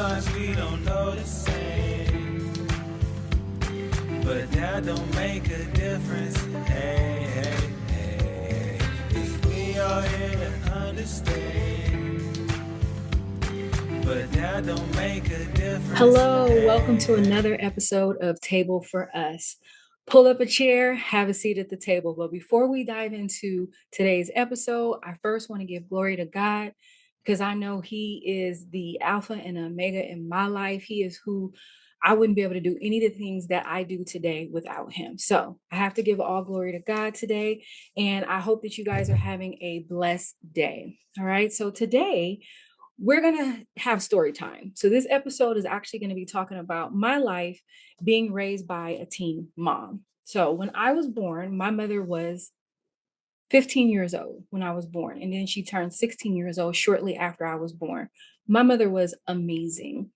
Sometimes we don't know the same, but that don't make a difference. Hey, hey, hey, if we are here to understand, but that don't make a difference. Hello, welcome to another episode of Table for Us. Pull up a chair, have a seat at the table. But before we dive into today's episode, I first want to give glory to God because I know He is the Alpha and Omega in my life. He is who I wouldn't be able to do any of the things that I do today without Him. So I have to give all glory to God today. And I hope that you guys are having a blessed day. All right. So today, we're going to have story time. So, this episode is actually going to be talking about my life being raised by a teen mom. So, when I was born, my mother was 15 years old when I was born, and then she turned 16 years old shortly after I was born. My mother was amazing.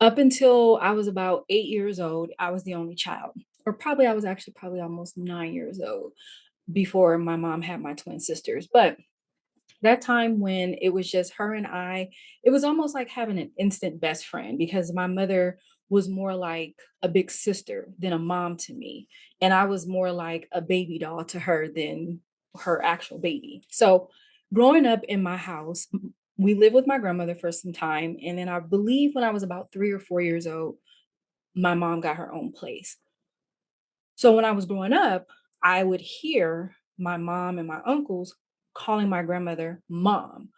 Up until I was about 8 years old, I was the only child, or probably I was actually probably almost 9 years old before my mom had my twin sisters. But that time when it was just her and I, it was almost like having an instant best friend because my mother was more like a big sister than a mom to me. And I was more like a baby doll to her than her actual baby. So growing up in my house, we lived with my grandmother for some time. And then I believe when I was about 3 or 4 years old, my mom got her own place. So when I was growing up, I would hear my mom and my uncles calling my grandmother mom.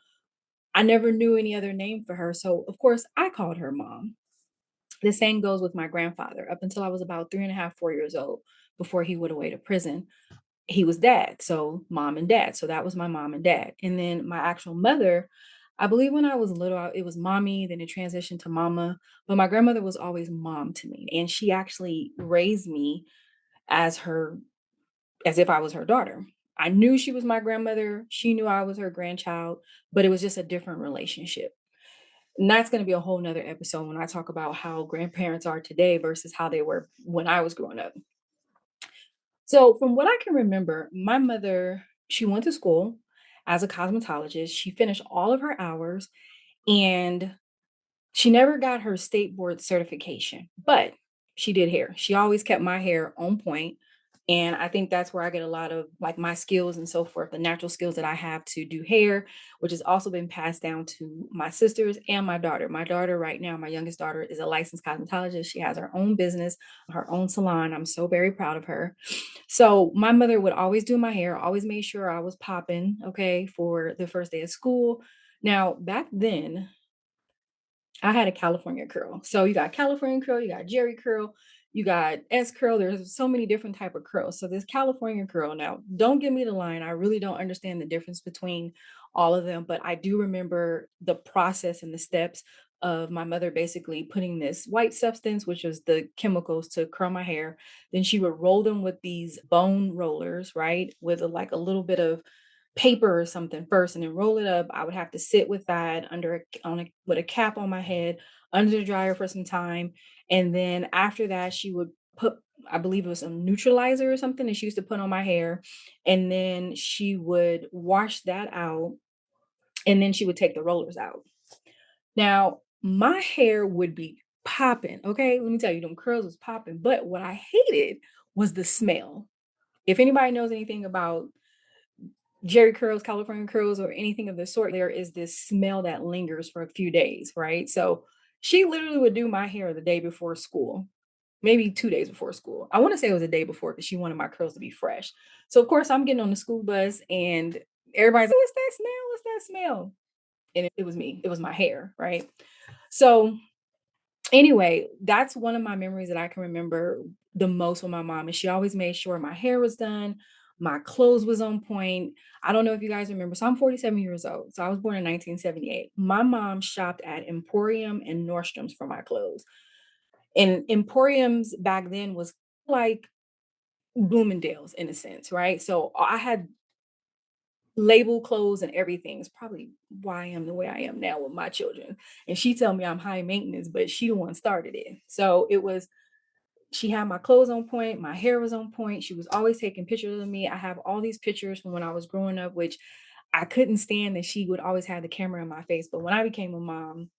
I never knew any other name for her. So, of course, I called her mom. The same goes with my grandfather. Up until I was about 3.5, 4 years old, before he went away to prison, he was dad. So, mom and dad. So, that was my mom and dad. And then my actual mother, I believe when I was little, it was mommy, then it transitioned to mama. But my grandmother was always mom to me. And she actually raised me as her as if I was her daughter. I knew she was my grandmother. She knew I was her grandchild, but it was just a different relationship. And that's going to be a whole nother episode when I talk about how grandparents are today versus how they were when I was growing up. So, from what I can remember, my mother, she went to school as a cosmetologist. She finished all of her hours and she never got her state board certification, but she did hair. She always kept my hair on point, and I think that's where I get a lot of like my skills and so forth, the natural skills that I have to do hair, which has also been passed down to my sisters and my daughter. My daughter right now, my youngest daughter, is a licensed cosmetologist. She has her own business, her own salon. I'm so very proud of her. So my mother would always do my hair, always made sure I was popping, okay, for the first day of school. Now, back then, I had a California curl. So you got California curl, you got Jerry curl, you got S curl. There's so many different type of curls. So this California curl, now don't give me the line. I really don't understand the difference between all of them, but I do remember the process and the steps of my mother basically putting this white substance, which was the chemicals to curl my hair. Then she would roll them with these bone rollers, right? With like a little bit of paper or something first and then roll it up. I would have to sit with that under with a cap on my head under the dryer for some time. And then after that, she would put, I believe it was some neutralizer or something that she used to put on my hair. And then she would wash that out and then she would take the rollers out. Now, my hair would be popping. Okay. Let me tell you, them curls was popping. But what I hated was the smell. If anybody knows anything about Jerry curls, California curls, or anything of the sort, there is this smell that lingers for a few days, right? So she literally would do my hair the day before school, maybe 2 days before school. I want to say it was a day before because she wanted my curls to be fresh. So of course I'm getting on the school bus and everybody's like, "What's that smell? What's that smell?" And it was me. It was my hair, right? So anyway, that's one of my memories that I can remember the most with my mom. And she always made sure my hair was done, my clothes was on point. I don't know if you guys remember. So I'm 47 years old. So I was born in 1978. My mom shopped at Emporium and Nordstrom's for my clothes. And Emporium's back then was like Bloomingdale's in a sense, right? So I had label clothes and everything. It's probably why I am the way I am now with my children. And she tell me I'm high maintenance, but she the one started it. So it was she had my clothes on point, my hair was on point. She was always taking pictures of me. I have all these pictures from when I was growing up, which I couldn't stand that she would always have the camera in my face. But when I became a mom,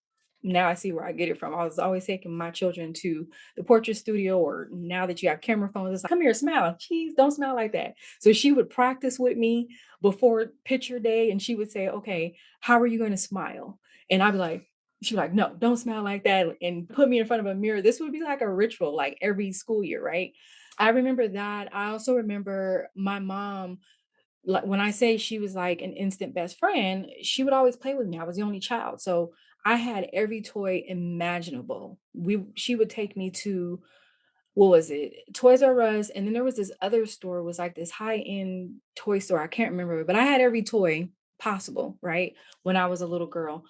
now I see where I get it from. I was always taking my children to the portrait studio, or now that you have camera phones, it's like, come here, smile. Jeez, don't smile like that. So she would practice with me before picture day, and she would say, okay, how are you going to smile? And I'd be like, she'd be like, no, don't smile like that. And put me in front of a mirror. This would be like a ritual, like every school year, right? I remember that. I also remember my mom, like when I say she was like an instant best friend, she would always play with me. I was the only child. So I had every toy imaginable. She would take me to, what was it? Toys R Us, and then there was this other store, was like this high-end toy store. I can't remember, but I had every toy possible, right? When I was a little girl.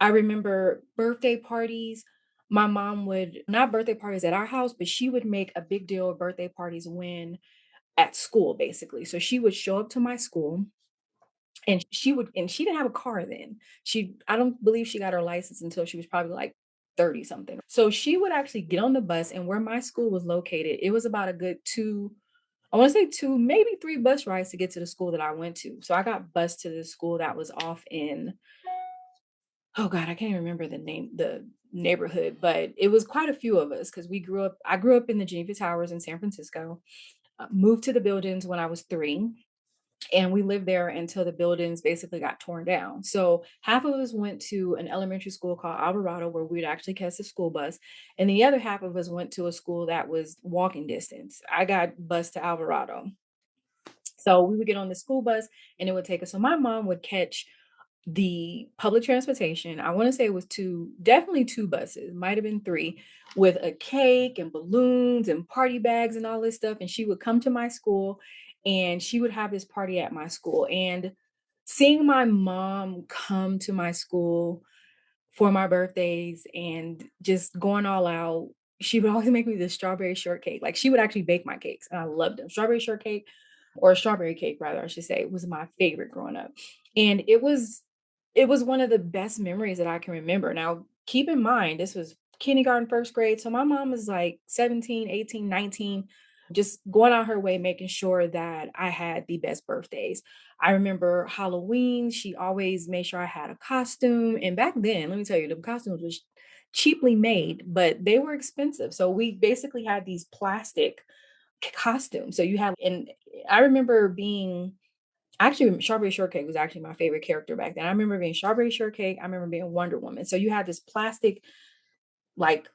I remember birthday parties. My mom would, not birthday parties at our house, but she would make a big deal of birthday parties when at school, basically. So she would show up to my school, and she didn't have a car then. I don't believe she got her license until she was probably like 30 something. So she would actually get on the bus, and where my school was located, it was about a good two, I want to say two, maybe three bus rides to get to the school that I went to. So I got bused to the school that was off in, oh God, I can't even remember the name, the neighborhood, but it was quite a few of us because I grew up in the Geneva Towers in San Francisco, moved to the buildings when I was 3, and we lived there until the buildings basically got torn down. So half of us went to an elementary school called Alvarado, where we'd actually catch the school bus, and the other half of us went to a school that was walking distance. I got bused to Alvarado. So we would get on the school bus, and it would take us. So my mom would catch the public transportation. I want to say it was two, definitely two buses, might have been three, with a cake and balloons and party bags and all this stuff. And she would come to my school, and she would have this party at my school. And seeing my mom come to my school for my birthdays and just going all out, she would always make me this strawberry shortcake. Like, she would actually bake my cakes, and I loved them. Strawberry shortcake, or strawberry cake rather, I should say, was my favorite growing up. And it was one of the best memories that I can remember. Now, keep in mind, this was kindergarten, first grade. So my mom was like 17, 18, 19, just going out her way, making sure that I had the best birthdays. I remember Halloween, she always made sure I had a costume. And back then, let me tell you, the costumes was cheaply made, but they were expensive. So we basically had these plastic costumes. So you have, and I remember being, actually, Strawberry Shortcake was actually my favorite character back then. I remember being Strawberry Shortcake. I remember being Wonder Woman. So you had this plastic, like,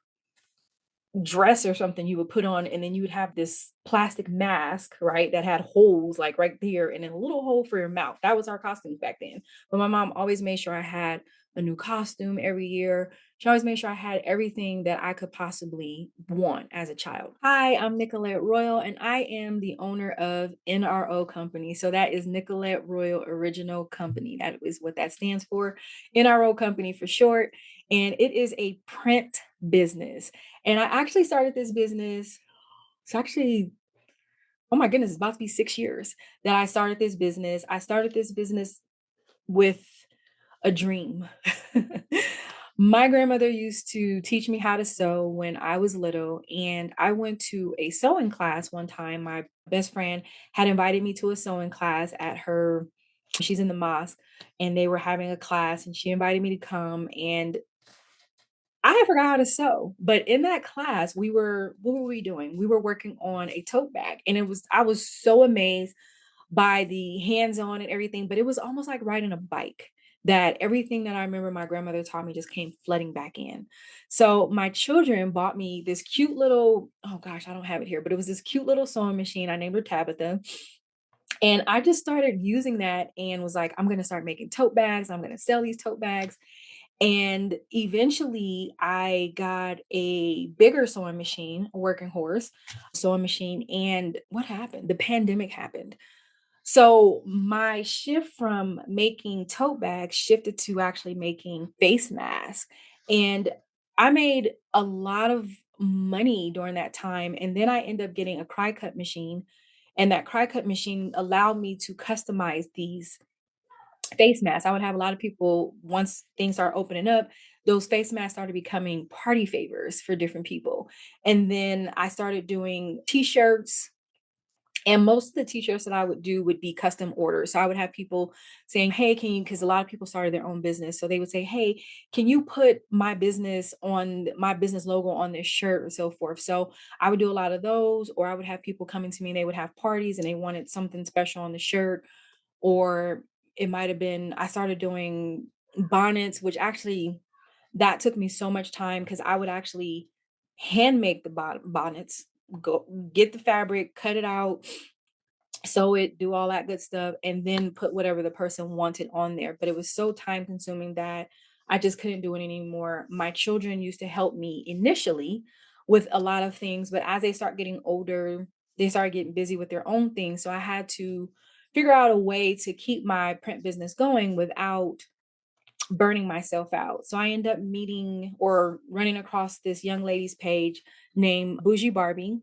dress or something you would put on, and then you would have this plastic mask, right, that had holes like right there, and then a little hole for your mouth. That was our costumes back then. But my mom always made sure I had a new costume every year. She always made sure I had everything that I could possibly want as a child. Hi, I'm Nicolette Royal, and I am the owner of NRO Company. So that is Nicolette Royal Original Company. That is what that stands for, NRO Company for short. And it is a print business. And I actually started this business. It's actually, oh my goodness, it's about to be 6 years that I started this business. I started this business with a dream. My grandmother used to teach me how to sew when I was little, and I went to a sewing class one time. My best friend had invited me to a sewing class at her, she's in the mosque, and they were having a class, and she invited me to come. And I had forgot how to sew, but in that class, what were we doing? We were working on a tote bag, and I was so amazed by the hands-on and everything, but it was almost like riding a bike, that everything that I remember my grandmother taught me just came flooding back in. So my children bought me this cute little, oh gosh, I don't have it here, but it was this cute little sewing machine. I named her Tabitha. And I just started using that and was like, I'm going to start making tote bags. I'm going to sell these tote bags. And eventually I got a bigger sewing machine, a working horse sewing machine. And what happened? The pandemic happened. So my shift from making tote bags shifted to actually making face masks. And I made a lot of money during that time. And then I ended up getting a cry cut machine. And that cry cut machine allowed me to customize these face masks. I would have a lot of people, once things start opening up, those face masks started becoming party favors for different people. And then I started doing t-shirts, And most of the t-shirts that I would do would be custom orders. So I would have people saying, "Hey, can you?" Because a lot of people started their own business. So they would say, "Hey, can you put my business logo on this shirt," or so forth. So I would do a lot of those, or I would have people coming to me, they would have parties and they wanted something special on the shirt. Or it might have been, I started doing bonnets, which actually that took me so much time because I would actually hand make the bonnets, go get the fabric, cut it out, sew it, do all that good stuff, and then put whatever the person wanted on there. But it was so time consuming that I just couldn't do it anymore. My children used to help me initially with a lot of things, but as they start getting older, they started getting busy with their own things. So I had to figure out a way to keep my print business going without burning myself out. So I end up meeting or running across this young lady's page named Bougie Barbie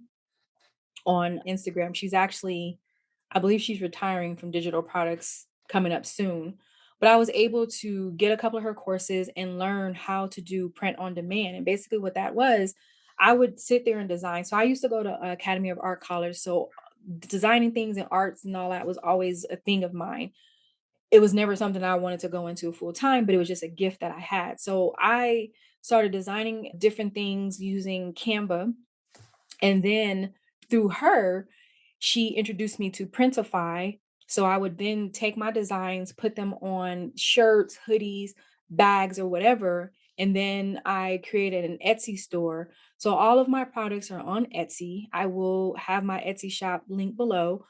on Instagram. She's actually, I believe she's retiring from digital products coming up soon. But I was able to get a couple of her courses and learn how to do print on demand. And basically, what that was, I would sit there and design. So I used to go to Academy of Art College. So designing things and arts and all that was always a thing of mine. It was never something I wanted to go into full time, but it was just a gift that I had. So I started designing different things using Canva, and then through her, she introduced me to Printify. So I would then take my designs, put them on shirts, hoodies, bags, or whatever. And then I created an Etsy store. So all of my products are on Etsy. I will have my Etsy shop link below,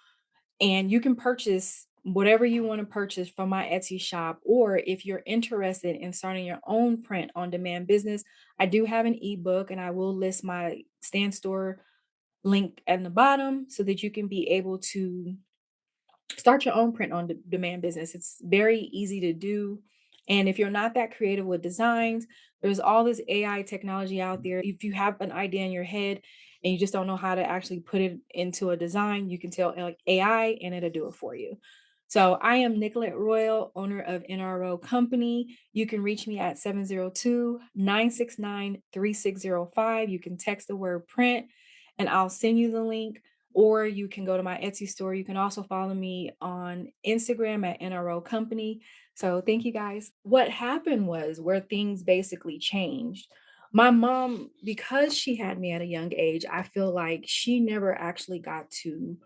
and you can purchase whatever you want to purchase from my Etsy shop. Or if you're interested in starting your own print on demand business, I do have an ebook and I will list my stand store link at the bottom so that you can be able to start your own print on demand business. It's very easy to do. And if you're not that creative with designs, there's all this AI technology out there. If you have an idea in your head and you just don't know how to actually put it into a design, you can tell like AI and it'll do it for you. So I am Nicolette Royal, owner of NRO Company. You can reach me at 702-969-3605. You can text the word print and I'll send you the link, or you can go to my Etsy store. You can also follow me on Instagram at NRO Company. So thank you guys. What happened was where things basically changed. My mom, because she had me at a young age, I feel like she never actually got to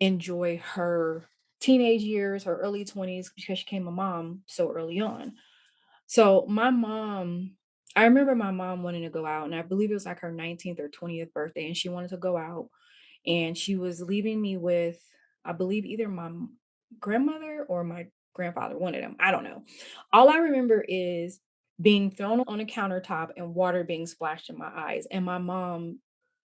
enjoy her teenage years, her early 20s, because she became a mom so early on. So my mom, I remember my mom wanting to go out, and I believe it was like her 19th or 20th birthday, and she wanted to go out, and she was leaving me with, I believe, either my grandmother or my grandfather, one of them. I don't know. All I remember is being thrown on a countertop and water being splashed in my eyes, and my mom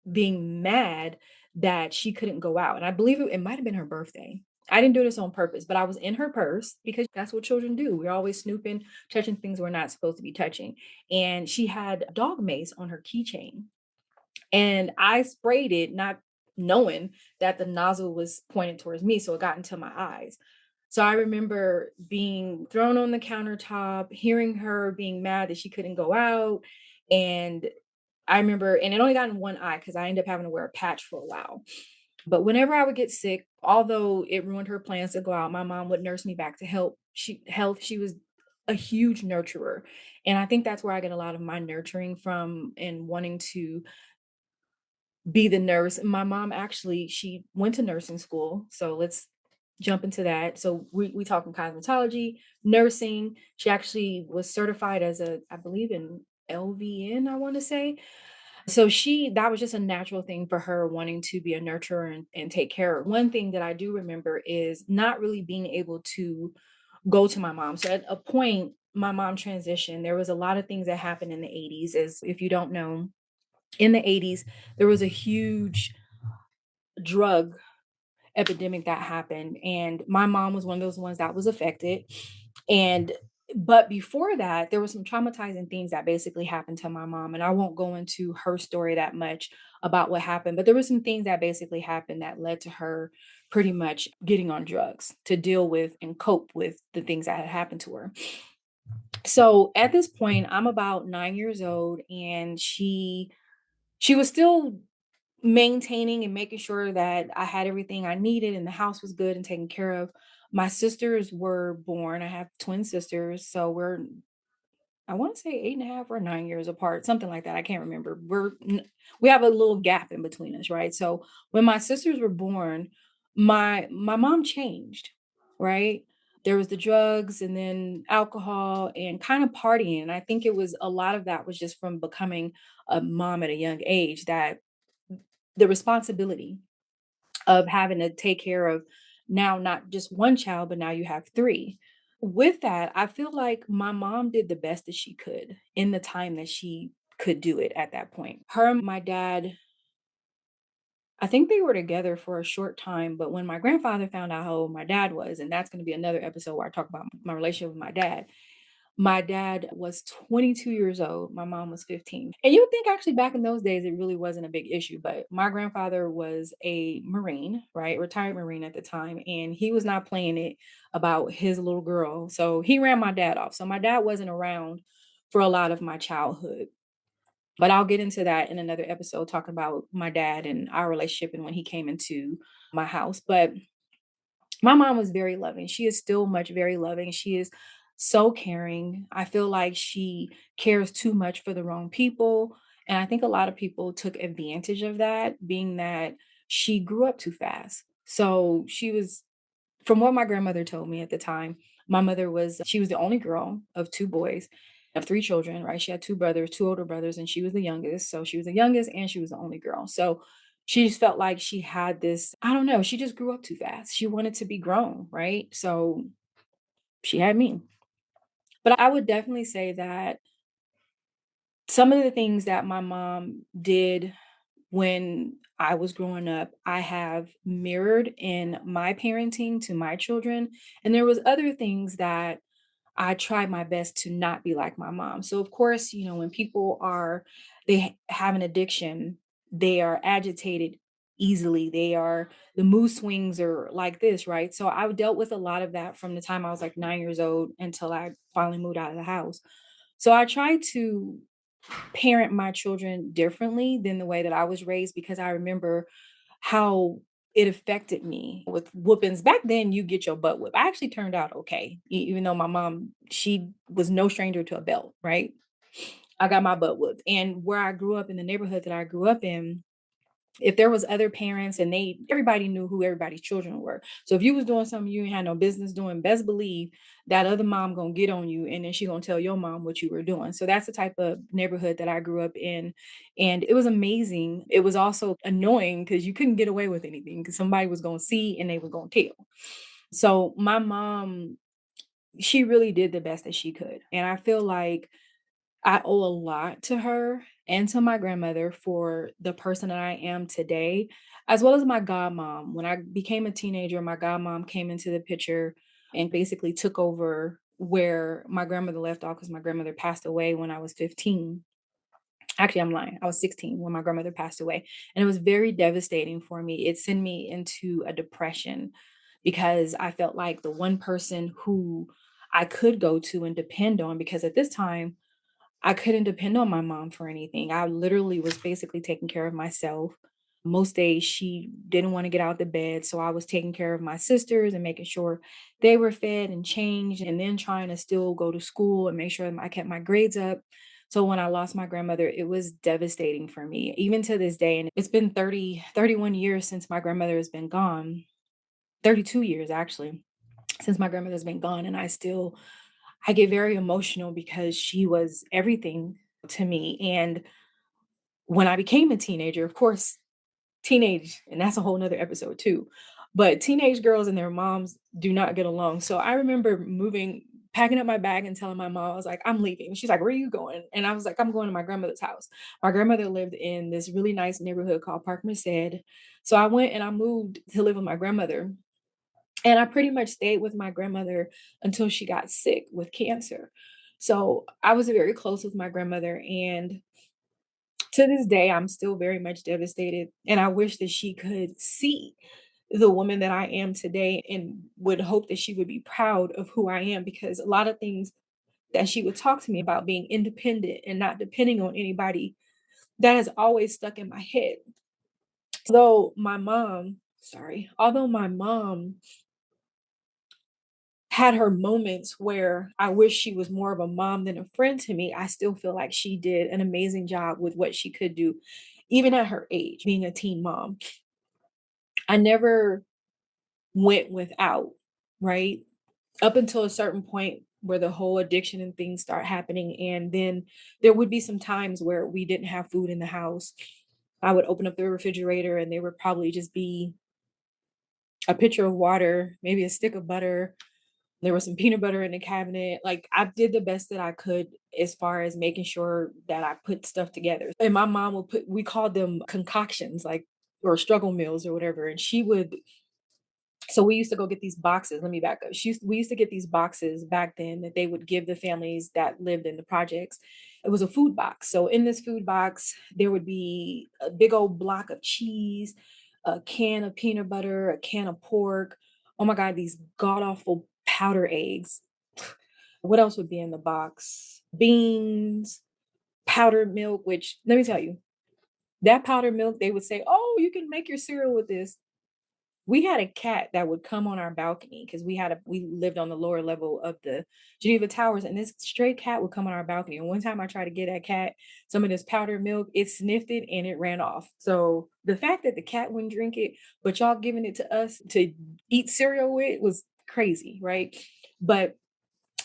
being mad that she couldn't go out. And I believe it might have been her birthday. I didn't do this on purpose, but I was in her purse because that's what children do. We're always snooping, touching things we're not supposed to be touching. And she had dog mace on her keychain. And I sprayed it, not knowing that the nozzle was pointed towards me. So it got into my eyes. So I remember being thrown on the countertop, hearing her being mad that she couldn't go out. And I remember, and it only got in one eye because I ended up having to wear a patch for a while. But whenever I would get sick, although it ruined her plans to go out, my mom would nurse me back to health. She was a huge nurturer. And I think that's where I get a lot of my nurturing from and wanting to be the nurse. My mom actually, she went to nursing school. So let's jump into that. So we talking cosmetology, nursing. She actually was certified as a, I believe in LVN, I want to say. So that was just a natural thing for her wanting to be a nurturer and take care of. One thing that I do remember is not really being able to go to my mom. So at a point, my mom transitioned. There was a lot of things that happened in the 80s. As if you don't know, in the 80s, there was a huge drug epidemic that happened. And my mom was one of those ones that was affected. And but before that, there were some traumatizing things that basically happened to my mom. And I won't go into her story that much about what happened, but there were some things that basically happened that led to her pretty much getting on drugs to deal with and cope with the things that had happened to her. So at this point, I'm about 9 years old, and she was still maintaining and making sure that I had everything I needed and the house was good and taken care of. My sisters were born. I have twin sisters, so we're I want to say 8.5 or 9 years apart, something like that. I can't remember. We have a little gap in between us, right? So when my sisters were born, my mom changed, right? There was the drugs and then alcohol and kind of partying. And I think it was a lot of that was just from becoming a mom at a young age, that the responsibility of having to take care of now not just one child, but now you have three. With that, I feel like my mom did the best that she could in the time that she could do it at that point. Her and my dad, I think they were together for a short time, but when my grandfather found out how old my dad was, and that's going to be another episode where I talk about my relationship with my dad was 22 years old, my mom was 15. And you would think actually back in those days it really wasn't a big issue, but my grandfather was a Marine, right? Retired Marine at the time, and he was not playing it about his little girl. So he ran my dad off. So my dad wasn't around for a lot of my childhood. But I'll get into that in another episode talking about my dad and our relationship and when he came into my house. But my mom was very loving. She is still much very loving. She is so caring. I feel like she cares too much for the wrong people. And I think a lot of people took advantage of that, being that she grew up too fast. So she was, from what my grandmother told me at the time, she was the only girl of two boys, of three children, right? She had two brothers, two older brothers, and she was the youngest. So she was the youngest and she was the only girl. So she just felt like she had this, I don't know, she just grew up too fast. She wanted to be grown, right? So she had me. But I would definitely say that some of the things that my mom did when I was growing up, I have mirrored in my parenting to my children. And there was other things that I tried my best to not be like my mom. So of course, when people have an addiction, they are agitated easily. The mood swings are like this, right? So I dealt with a lot of that from the time I was like 9 years old until I finally moved out of the house. So I tried to parent my children differently than the way that I was raised, because I remember how it affected me with whoopings. Back then, you get your butt whipped. I actually turned out okay, even though my mom, she was no stranger to a belt, right? I got my butt whooped. And where I grew up, in the neighborhood that I grew up in, if there was other parents and everybody knew who everybody's children were. So if you was doing something you ain't had no business doing, best believe that other mom gonna get on you, and then she gonna tell your mom what you were doing. So that's the type of neighborhood that I grew up in. And it was amazing. It was also annoying because you couldn't get away with anything because somebody was gonna see and they were gonna tell. So my mom, she really did the best that she could. And I feel like I owe a lot to her and to my grandmother for the person that I am today, as well as my godmom. When I became a teenager, my godmom came into the picture and basically took over where my grandmother left off, because my grandmother passed away when I was 15. Actually, I'm lying. I was 16 when my grandmother passed away. And it was very devastating for me. It sent me into a depression because I felt like the one person who I could go to and depend on, because at this time, I couldn't depend on my mom for anything. I literally was basically taking care of myself. Most days she didn't want to get out of the bed, so I was taking care of my sisters and making sure they were fed and changed, and then trying to still go to school and make sure that I kept my grades up. So when I lost my grandmother, it was devastating for me, even to this day. And it's been 31 years since my grandmother has been gone. 32 years actually since my grandmother's been gone, and I get very emotional because she was everything to me. And when I became a teenager, of course, and that's a whole nother episode too. But teenage girls and their moms do not get along. So I remember packing up my bag and telling my mom, I was like, I'm leaving. She's like, where are you going? And I was like, I'm going to my grandmother's house. My grandmother lived in this really nice neighborhood called Park Merced. So I went and I moved to live with my grandmother. And I pretty much stayed with my grandmother until she got sick with cancer. So I was very close with my grandmother. And to this day, I'm still very much devastated. And I wish that she could see the woman that I am today and would hope that she would be proud of who I am, because a lot of things that she would talk to me about, being independent and not depending on anybody, that has always stuck in my head. Although my mom had her moments where I wish she was more of a mom than a friend to me, I still feel like she did an amazing job with what she could do, even at her age, being a teen mom. I never went without, right? Up until a certain point where the whole addiction and things start happening. And then there would be some times where we didn't have food in the house. I would open up the refrigerator and there would probably just be a pitcher of water, maybe a stick of butter. There was some peanut butter in the cabinet. Like I did the best that I could as far as making sure that I put stuff together. And my mom would put, we called them concoctions, like, or struggle meals or whatever. And she would, so we used to go get these boxes. Let me back up. We used to get these boxes back then that they would give the families that lived in the projects. It was a food box. So in this food box, there would be a big old block of cheese, a can of peanut butter, a can of pork. Oh my God, these god awful powder eggs. What else would be in the box? Beans, powdered milk, which let me tell you, that powdered milk, they would say, oh, you can make your cereal with this. We had a cat that would come on our balcony because we lived on the lower level of the Geneva Towers, and this stray cat would come on our balcony. And one time I tried to get that cat some of this powdered milk, it sniffed it and it ran off. So the fact that the cat wouldn't drink it, but y'all giving it to us to eat cereal with was crazy, right? But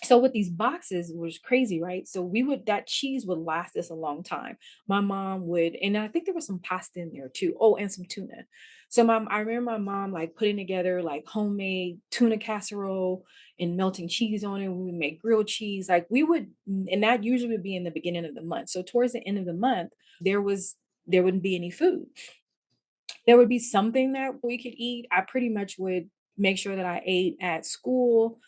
so with these boxes was crazy, right? So we would that cheese would last us a long time. My mom would, and I think there was some pasta in there too. Oh, and some tuna. So I remember my mom like putting together like homemade tuna casserole and melting cheese on it. We would make grilled cheese. Like we would, and that usually would be in the beginning of the month. So towards the end of the month, there wouldn't be any food. There would be something that we could eat. I pretty much would make sure that I ate at school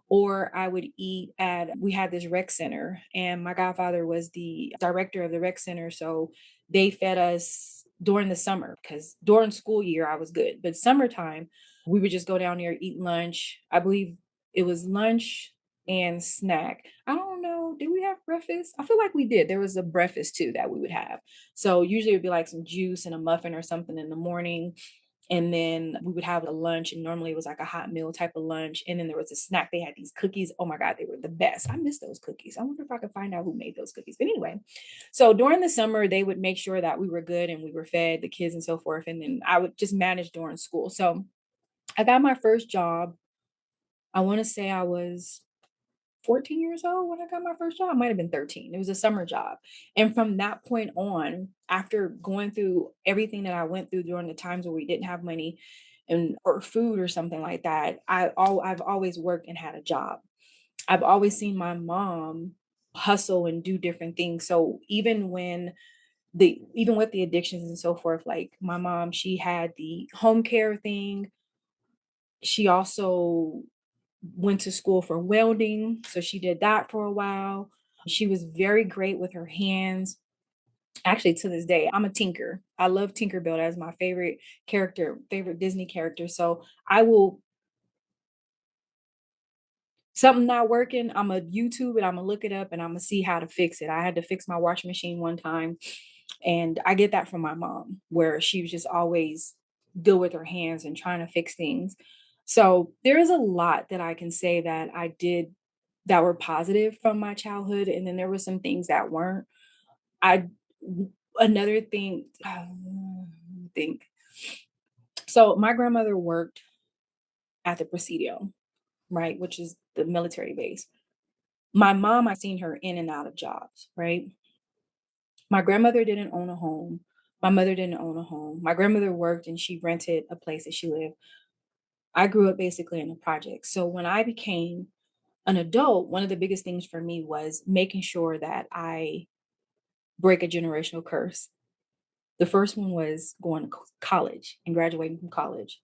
or I would eat at we had this rec center and my godfather was the director of the rec center, so they fed us during the summer because during school year I was good, but summertime we would just go down there, eat lunch. I believe it was lunch and snack. I don't know, did we have breakfast? I feel like we did. There was a breakfast too that we would have. So usually it'd be like some juice and a muffin or something in the morning. And then we would have a lunch, and normally it was like a hot meal type of lunch. And then there was a snack. They had these cookies. Oh my God, they were the best. I miss those cookies. I wonder if I could find out who made those cookies. But anyway, so during the summer, they would make sure that we were good and we were fed, the kids and so forth. And then I would just manage during school. So I got my first job. I want to say I was 14 years old when I got my first job. I might have been 13. It was a summer job. And from that point on, after going through everything that I went through during the times where we didn't have money and or food or something like that, I've always worked and had a job. I've always seen my mom hustle and do different things. So even with the addictions and so forth, like my mom, she had the home care thing. She also went to school for welding, so she did that for a while. She was very great with her hands. Actually, to this day, I'm a tinker. I love Tinkerbell. That's my favorite character, favorite Disney character. So I will something not working, I'm a YouTube it, I'm gonna look it up and I'm gonna see how to fix it. I had to fix my washing machine one time, and I get that from my mom, where she was just always good with her hands and trying to fix things. So there is a lot that I can say that I did that were positive from my childhood, and then there were some things that weren't. I another thing, think so. My grandmother worked at the Presidio, right, which is the military base. My mom, I've seen her in and out of jobs, right? My grandmother didn't own a home. My mother didn't own a home. My grandmother worked and she rented a place that she lived. I grew up basically in a project. So when I became an adult, one of the biggest things for me was making sure that I break a generational curse. The first one was going to college and graduating from college.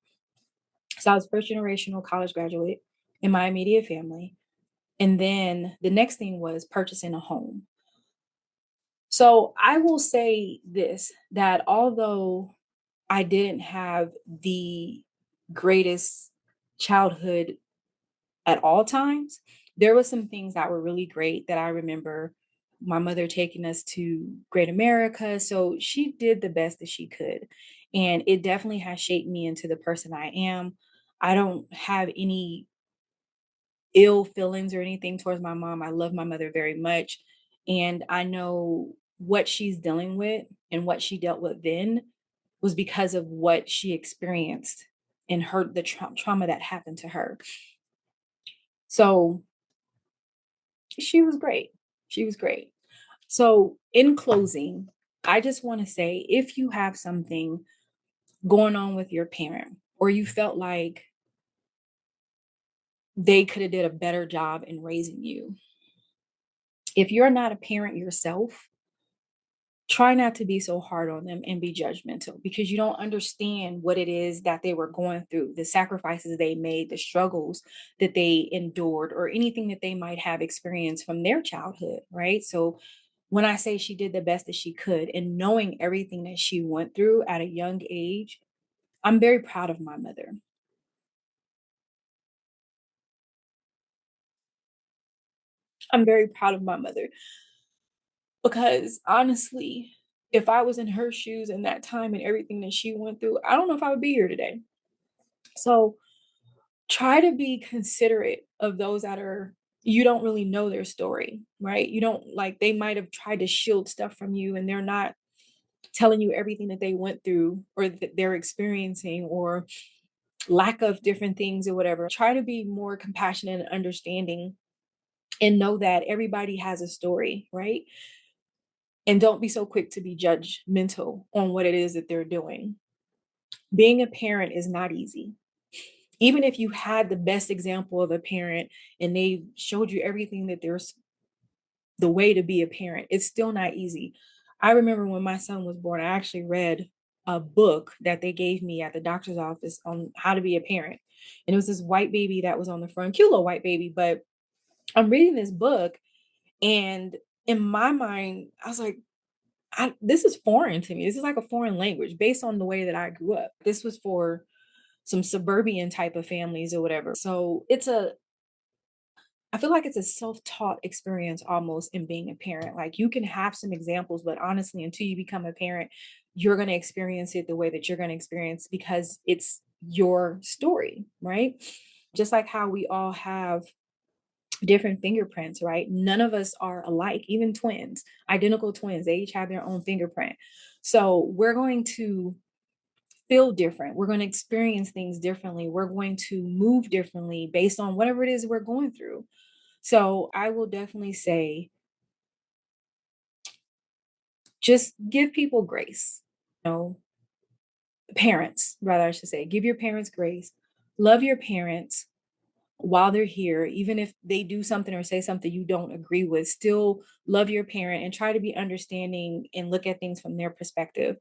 So I was first generational college graduate in my immediate family. And then the next thing was purchasing a home. So I will say this, that although I didn't have the greatest childhood at all times, there were some things that were really great that I remember my mother taking us to Great America. So she did the best that she could. And it definitely has shaped me into the person I am. I don't have any ill feelings or anything towards my mom. I love my mother very much. And I know what she's dealing with and what she dealt with then was because of what she experienced and her the trauma that happened to her. So she was great. She was great. So in closing, I just want to say if you have something going on with your parent or you felt like they could have did a better job in raising you, if you're not a parent yourself, try not to be so hard on them and be judgmental because you don't understand what it is that they were going through, the sacrifices they made, the struggles that they endured, or anything that they might have experienced from their childhood, right? So, when I say she did the best that she could and knowing everything that she went through at a young age, I'm very proud of my mother. I'm very proud of my mother because honestly, if I was in her shoes in that time and everything that she went through, I don't know if I would be here today. So, try to be considerate of those that are you don't really know their story, right? You don't like they might have tried to shield stuff from you and they're not telling you everything that they went through or that they're experiencing or lack of different things or whatever. Try to be more compassionate and understanding and know that everybody has a story, right? And don't be so quick to be judgmental on what it is that they're doing. Being a parent is not easy. Even if you had the best example of a parent and they showed you everything that there's the way to be a parent, it's still not easy. I remember when my son was born, I actually read a book that they gave me at the doctor's office on how to be a parent. And it was this white baby that was on the front, cute little white baby. But I'm reading this book, and in my mind, I was like, this is foreign to me. This is like a foreign language based on the way that I grew up. This was for some suburban type of families or whatever. So I feel like it's a self-taught experience almost in being a parent. Like you can have some examples, but honestly, until you become a parent, you're going to experience it the way that you're going to experience because it's your story, right? Just like how we all have different fingerprints, right? None of us are alike, even twins, identical twins, they each have their own fingerprint. So we're going to feel different. We're going to experience things differently. We're going to move differently based on whatever it is we're going through. So I will definitely say just give people grace. You know, parents, rather, I should say, give your parents grace. Love your parents while they're here, even if they do something or say something you don't agree with, still love your parent and try to be understanding and look at things from their perspective.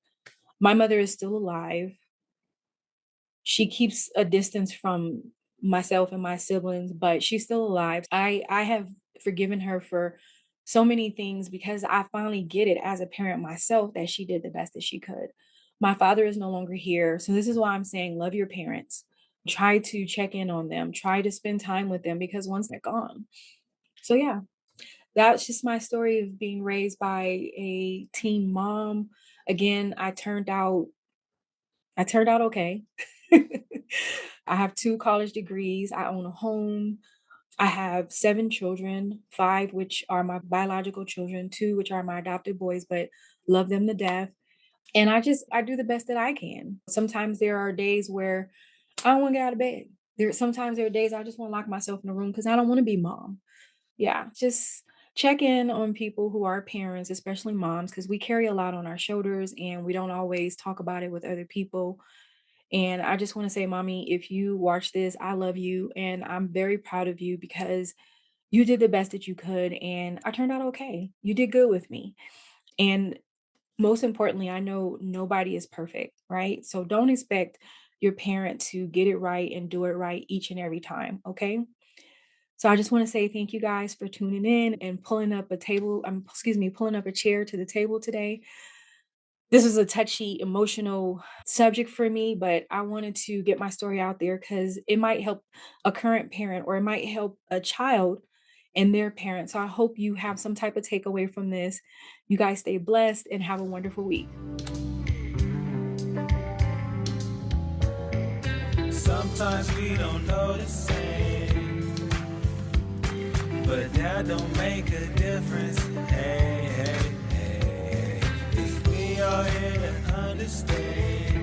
My mother is still alive. She keeps a distance from myself and my siblings, but she's still alive. I have forgiven her for so many things because I finally get it as a parent myself that she did the best that she could. My father is no longer here, so this is why I'm saying love your parents. Try to check in on them, try to spend time with them because once they're gone. So yeah, that's just my story of being raised by a teen mom. Again, I turned out okay. I have 2 college degrees, I own a home, I have 7 children, 5 which are my biological children, 2 which are my adopted boys, but love them to death, and I do the best that I can. Sometimes there are days where I don't wanna get out of bed. There are days I just wanna lock myself in a room because I don't wanna be mom. Yeah, just check in on people who are parents, especially moms, because we carry a lot on our shoulders, and we don't always talk about it with other people. And I just want to say, mommy, if you watch this, I love you and I'm very proud of you because you did the best that you could and I turned out okay. You did good with me. And most importantly, I know nobody is perfect, right? So don't expect your parent to get it right and do it right each and every time, okay? So I just want to say thank you guys for tuning in and pulling up a table, pulling up a chair to the table today. This is a touchy, emotional subject for me, but I wanted to get my story out there because it might help a current parent or it might help a child and their parents. So I hope you have some type of takeaway from this. You guys stay blessed and have a wonderful week. Sometimes we don't know the same, but that don't make a difference. Hey, hey, hey, 'cause we are here to understand.